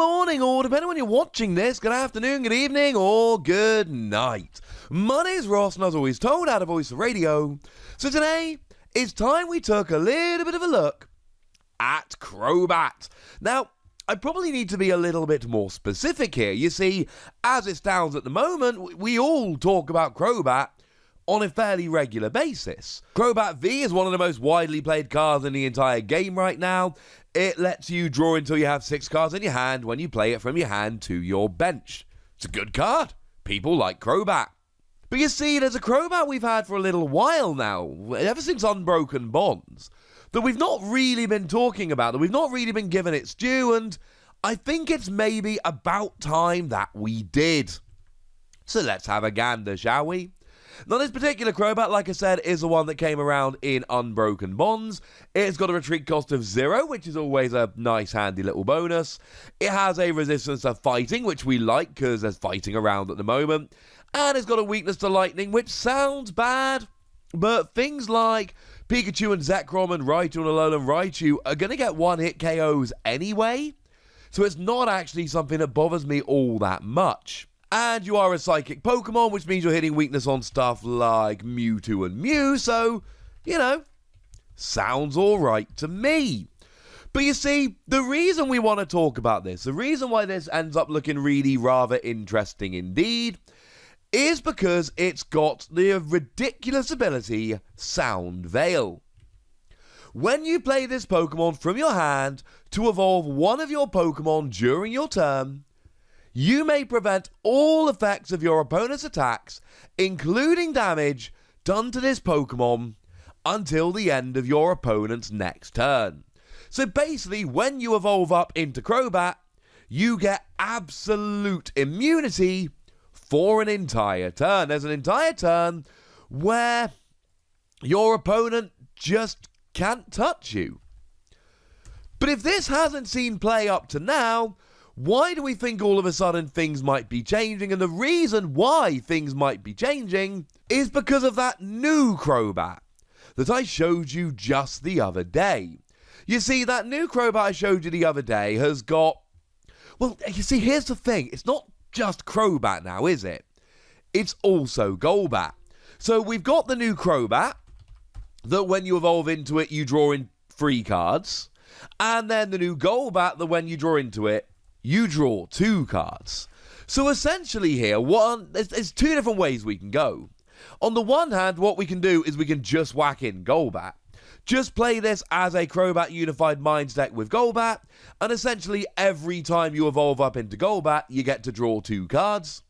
morning, or depending on when you're watching this, good afternoon, good evening, or good night. My name's Ross, and as always told, out of Voice of Radio. So today, it's time we took a little bit of a look at Crobat. Now, I probably need to be a little bit more specific here. You see, as it stands at the moment, we all talk about Crobat on a fairly regular basis. Crobat V is one of the most widely played cards in the entire game right now. It lets you draw until you have 6 cards in your hand when you play it from your hand to your bench. It's a good card. People like Crobat. But you see, there's a Crobat we've had for a little while now, ever since Unbroken Bonds, that we've not really been talking about, that we've not really been given its due, and I think it's maybe about time that we did. So let's have a gander, shall we? Now, this particular Crobat, like I said, is the one that came around in Unbroken Bonds. It's got a retreat cost of 0, which is always a nice, handy little bonus. It has a resistance to fighting, which we like because there's fighting around at the moment. And it's got a weakness to lightning, which sounds bad, but things like Pikachu and Zekrom and Raichu and Alolan Raichu are going to get one-hit KOs anyway, so it's not actually something that bothers me all that much. And you are a psychic Pokemon, which means you're hitting weakness on stuff like Mewtwo and Mew, so, you know, sounds alright to me. But you see, the reason we want to talk about this, the reason why this ends up looking really rather interesting indeed, is because it's got the ridiculous ability Sound Veil. When you play this Pokemon from your hand to evolve one of your Pokemon during your turn, you may prevent all effects of your opponent's attacks, including damage, done to this Pokemon until the end of your opponent's next turn. So basically, when you evolve up into Crobat, you get absolute immunity for an entire turn. There's an entire turn where your opponent just can't touch you. But if this hasn't seen play up to now, why do we think all of a sudden things might be changing? And the reason why things might be changing is because of that new Crobat that I showed you just the other day. You see, that new Crobat I showed you the other day has got... Well, you see, here's the thing. It's not just Crobat now, is it? It's also Golbat. So we've got the new Crobat that when you evolve into it, you draw in 3 cards. And then the new Golbat that when you draw into it, you draw 2 cards. So essentially here, there's 2 different ways we can go. On the one hand, what we can do is we can just whack in Golbat. Just play this as a Crobat Unified Minds deck with Golbat, and essentially every time you evolve up into Golbat, you get to draw 2 cards.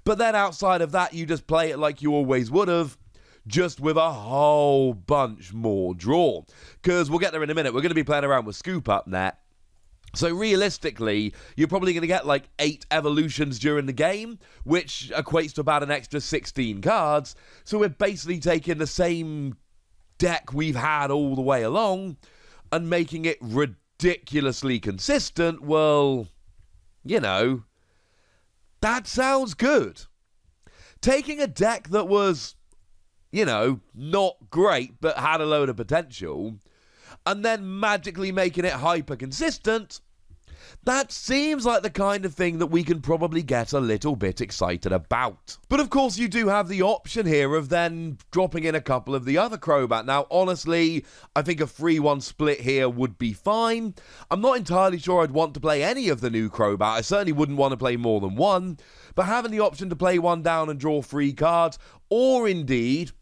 But then outside of that, you just play it like you always would have, just with a whole bunch more draw. Because we'll get there in a minute, we're going to be playing around with Scoop Up Net. So realistically, you're probably going to get like 8 evolutions during the game, which equates to about an extra 16 cards. So we're basically taking the same deck we've had all the way along and making it ridiculously consistent. Well, you know, that sounds good. Taking a deck that was, you know, not great but had a load of potential, and then magically making it hyper consistent, that seems like the kind of thing that we can probably get a little bit excited about. But of course you do have the option here of then dropping in a couple of the other Crobat. Now honestly, I think a 3-1 split here would be fine. I'm not entirely sure I'd want to play any of the new Crobat. I certainly wouldn't want to play more than one, but having the option to play one down and draw 3 cards, or indeed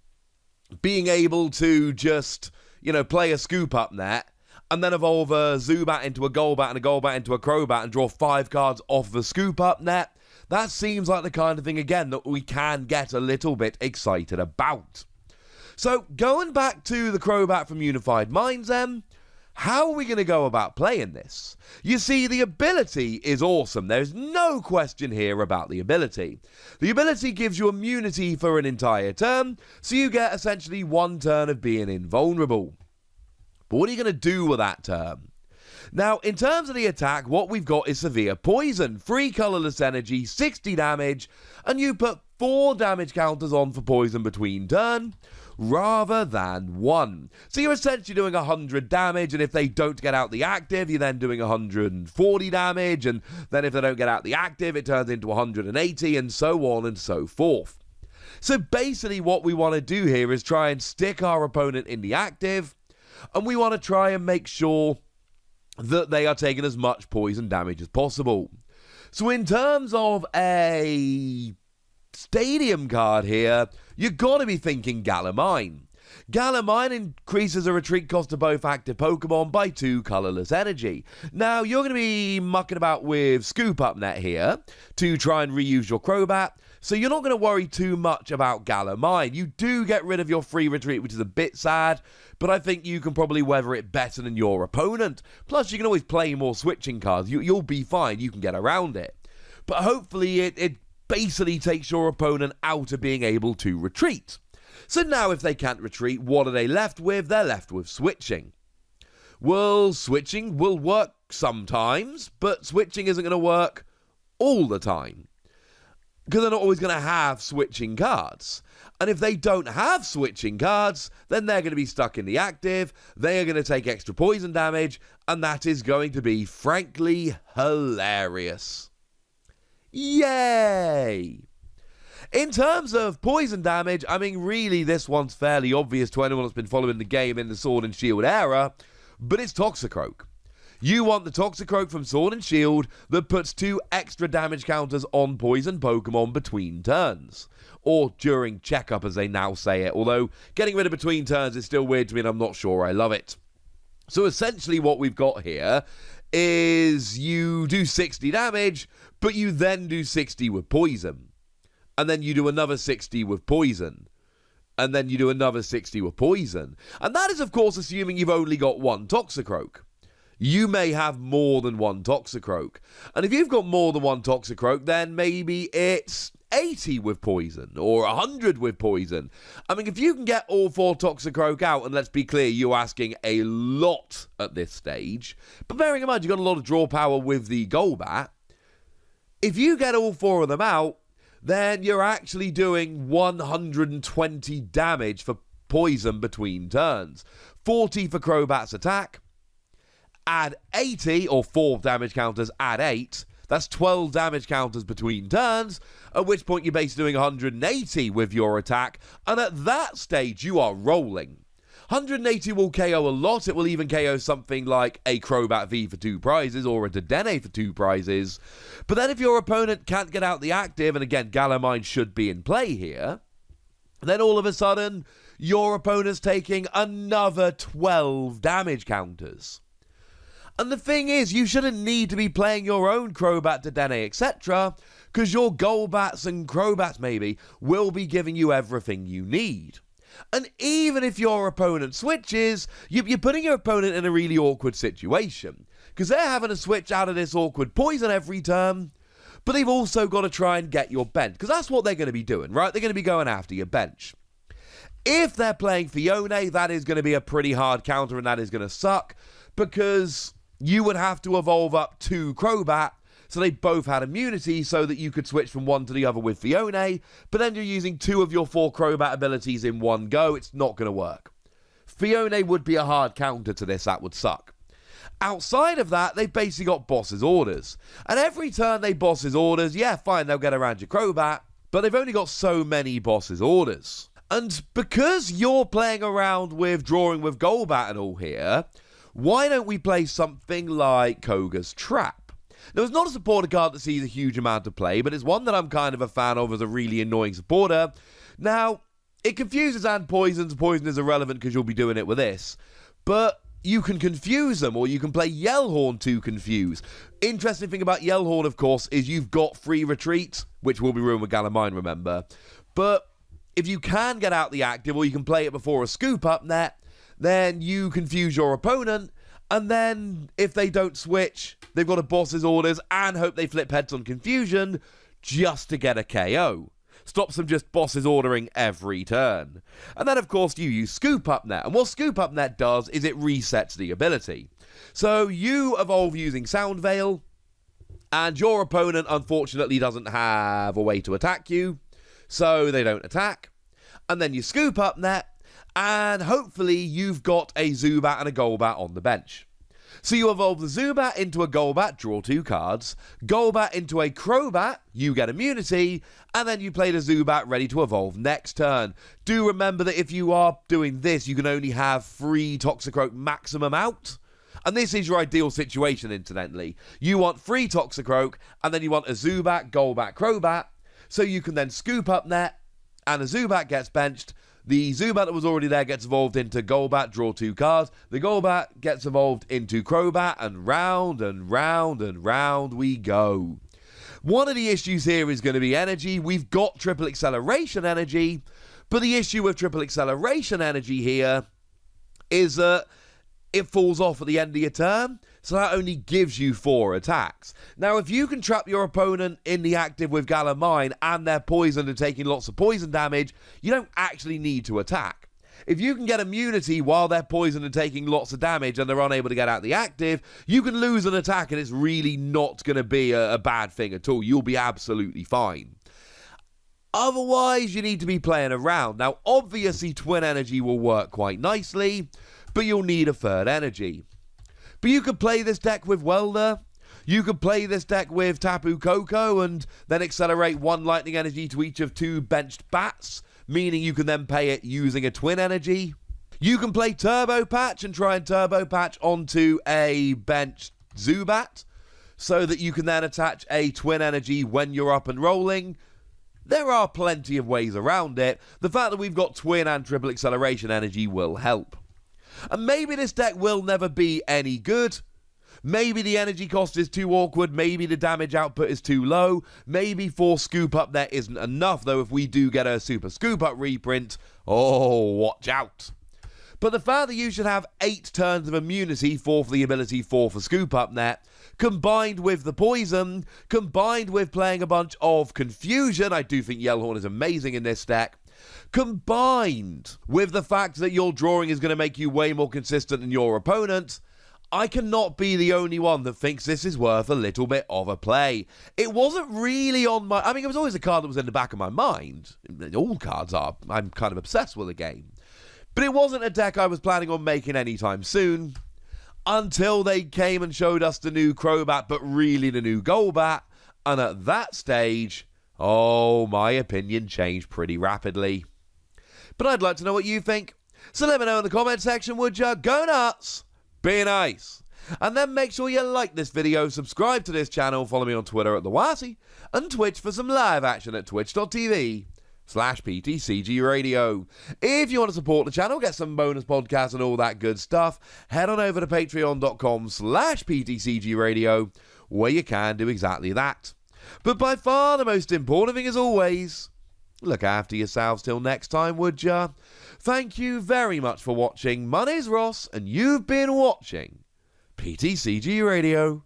being able to just, you know, play a Scoop Up Net and then evolve a Zubat into a Golbat and a Golbat into a Crobat and draw 5 cards off the Scoop Up Net, that seems like the kind of thing, again, that we can get a little bit excited about. So, going back to the Crobat from Unified Minds then, how are we going to go about playing this? You see, the ability is awesome. There's no question here about the ability. The ability gives you immunity for an entire turn, so you get essentially 1 turn of being invulnerable. But what are you going to do with that turn? Now, in terms of the attack, what we've got is Severe Poison, 3 colourless energy, 60 damage, and you put 4 damage counters on for poison between turn, rather than 1. So you're essentially doing 100 damage, and if they don't get out the active, you're then doing 140 damage, and then if they don't get out the active, it turns into 180, and so on and so forth. So basically what we want to do here is try and stick our opponent in the active, and we want to try and make sure that they are taking as much poison damage as possible. So in terms of a stadium card here, you've got to be thinking Galamine. Galamine increases the retreat cost of both active Pokemon by 2 colorless energy. Now, you're going to be mucking about with Scoop Up Net here to try and reuse your Crobat, so you're not going to worry too much about Galamine. You do get rid of your free retreat, which is a bit sad, but I think you can probably weather it better than your opponent. Plus, you can always play more switching cards. You'll be fine. You can get around it. But hopefully, it basically takes your opponent out of being able to retreat. So now if they can't retreat, what are they left with? They're left with switching. Well, switching will work sometimes, but switching isn't going to work all the time, because they're not always going to have switching cards. And if they don't have switching cards, then they're going to be stuck in the active, they are going to take extra poison damage, and that is going to be, frankly, hilarious. Yay! In terms of poison damage, I mean, really, this one's fairly obvious to anyone that's been following the game in the Sword and Shield era, but it's Toxicroak. You want the Toxicroak from Sword and Shield that puts 2 extra damage counters on poison Pokemon between turns. Or during checkup, as they now say it, although getting rid of between turns is still weird to me and I'm not sure I love it. So essentially what we've got here is you do 60 damage, but you then do 60 with poison. And then you do another 60 with poison. And then you do another 60 with poison. And that is, of course, assuming you've only got 1 Toxicroak. You may have more than 1 Toxicroak. And if you've got more than 1 Toxicroak, then maybe it's 80 with poison, or 100 with poison. I mean, if you can get all 4 Toxicroak out, and let's be clear, you're asking a lot at this stage, but bearing in mind you've got a lot of draw power with the Golbat, if you get all 4 of them out, then you're actually doing 120 damage for poison between turns. 40 for Crobat's attack, add 80, or 4 damage counters, add 8. That's 12 damage counters between turns, at which point you're basically doing 180 with your attack, and at that stage you are rolling. 180 will KO a lot. It will even KO something like a Crobat V for 2 prizes or a Dedenne for 2 prizes. But then if your opponent can't get out the active, and again, Galamine should be in play here, then all of a sudden, your opponent's taking another 12 damage counters. And the thing is, you shouldn't need to be playing your own Crobat, Dedenne, etc., because your Golbats and Crobats, maybe, will be giving you everything you need. And even if your opponent switches, you're putting your opponent in a really awkward situation, because they're having to switch out of this awkward poison every turn, but they've also got to try and get your bench, because that's what they're going to be doing, right? They're going to be going after your bench. If they're playing Fione, that is going to be a pretty hard counter, and that is going to suck, because you would have to evolve up 2 Crobat, so they both had immunity so that you could switch from one to the other with Fione, but then you're using 2 of your 4 Crobat abilities in one go. It's not going to work. Fione would be a hard counter to this. That would suck. Outside of that, they've basically got boss's orders. And every turn they boss's orders, yeah, fine, they'll get around your Crobat, but they've only got so many boss's orders. And because you're playing around with drawing with Golbat and all here, why don't we play something like Koga's Trap? Now, it's not a supporter card that sees a huge amount of play, but it's one that I'm kind of a fan of as a really annoying supporter. Now, it confuses and poisons. Poison is irrelevant because you'll be doing it with this. But you can confuse them, or you can play Yellhorn to confuse. Interesting thing about Yellhorn, of course, is you've got free retreat, which will be ruined with Galamine, remember. But if you can get out the active, or you can play it before a Scoop Up Net, then you confuse your opponent, and then if they don't switch, they've got a boss's orders and hope they flip heads on confusion just to get a KO. Stops them just boss's ordering every turn. And then, of course, you use Scoop Up Net. And what Scoop Up Net does is it resets the ability. So you evolve using Sound Veil, and your opponent, unfortunately, doesn't have a way to attack you, so they don't attack. And then you Scoop Up Net, and hopefully you've got a Zubat and a Golbat on the bench. So you evolve the Zubat into a Golbat, draw 2 cards, Golbat into a Crobat, you get immunity, and then you play the Zubat ready to evolve next turn. Do remember that if you are doing this, you can only have 3 Toxicroak maximum out. And this is your ideal situation, incidentally. You want 3 Toxicroak, and then you want a Zubat, Golbat, Crobat, so you can then scoop up net, and a Zubat gets benched. The Zubat that was already there gets evolved into Golbat, draw 2 cards. The Golbat gets evolved into Crobat, and round and round and round we go. One of the issues here is going to be energy. We've got triple acceleration energy, but the issue with triple acceleration energy here is that it falls off at the end of your turn, so that only gives you 4 attacks. Now, if you can trap your opponent in the active with Galamine and they're poisoned and taking lots of poison damage, you don't actually need to attack. If you can get immunity while they're poisoned and taking lots of damage and they're unable to get out the active, you can lose an attack and it's really not going to be a bad thing at all. You'll be absolutely fine. Otherwise, you need to be playing around. Now, obviously, Twin Energy will work quite nicely, but you'll need a third energy. But you could play this deck with Welder. You could play this deck with Tapu Koko and then accelerate 1 lightning energy to each of 2 benched bats, meaning you can then pay it using a twin energy. You can play Turbo Patch and try and Turbo Patch onto a benched Zubat so that you can then attach a twin energy when you're up and rolling. There are plenty of ways around it. The fact that we've got twin and triple acceleration energy will help. And maybe this deck will never be any good. Maybe the energy cost is too awkward. Maybe the damage output is too low. Maybe 4 scoop up there isn't enough, though if we do get a super scoop up reprint, oh, watch out. But the fact that you should have 8 turns of immunity, 4 for the ability, 4 for scoop up net, combined with the poison, combined with playing a bunch of confusion, I do think Yellowhorn is amazing in this deck, combined with the fact that your drawing is going to make you way more consistent than your opponent, I cannot be the only one that thinks this is worth a little bit of a play. It wasn't really on my... I mean, it was always a card that was in the back of my mind. All cards are. I'm kind of obsessed with the game. But it wasn't a deck I was planning on making anytime soon, until they came and showed us the new Crobat, but really the new Golbat. And at that stage, oh, my opinion changed pretty rapidly. But I'd like to know what you think. So let me know in the comment section, would ya? Go nuts! Be nice. And then make sure you like this video, subscribe to this channel, follow me on Twitter at TheWasi, and Twitch for some live action at twitch.tv/PTCG Radio. If you want to support the channel, get some bonus podcasts and all that good stuff, head on over to patreon.com/PTCG Radio, where you can do exactly that. But by far the most important thing, as always, look after yourselves till next time, would ya? Thank you very much for watching. My name's Ross, and you've been watching PTCG Radio.